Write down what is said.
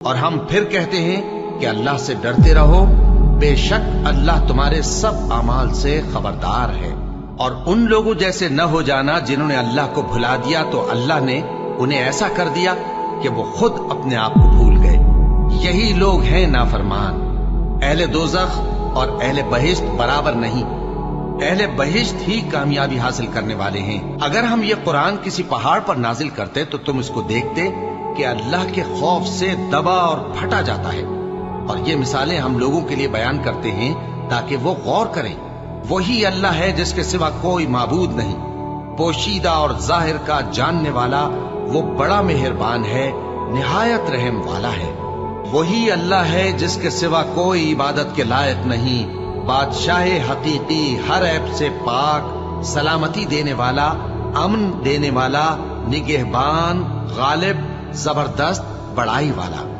اور ہم پھر کہتے ہیں کہ اللہ سے ڈرتے رہو، بے شک اللہ تمہارے سب اعمال سے خبردار ہے۔ اور ان لوگوں جیسے نہ ہو جانا جنہوں نے اللہ کو بھلا دیا تو اللہ نے انہیں ایسا کر دیا کہ وہ خود اپنے آپ کو بھول گئے۔ یہی لوگ ہیں نافرمان۔ اہل دوزخ اور اہل بہشت برابر نہیں، اہل بہشت ہی کامیابی حاصل کرنے والے ہیں۔ اگر ہم یہ قرآن کسی پہاڑ پر نازل کرتے تو تم اس کو دیکھتے کہ اللہ کے خوف سے دبا اور پھٹا جاتا ہے۔ اور یہ مثالیں ہم لوگوں کے لیے بیان کرتے ہیں تاکہ وہ غور کریں۔ وہی اللہ ہے جس کے سوا کوئی معبود نہیں، پوشیدہ اور ظاہر کا جاننے والا، وہ بڑا مہربان ہے، نہایت رحم والا ہے۔ وہی اللہ ہے جس کے سوا کوئی عبادت کے لائق نہیں، بادشاہ حقیقی، ہر عیب سے پاک، سلامتی دینے والا، امن دینے والا، نگہبان، غالب، زبردست، بڑائی والا۔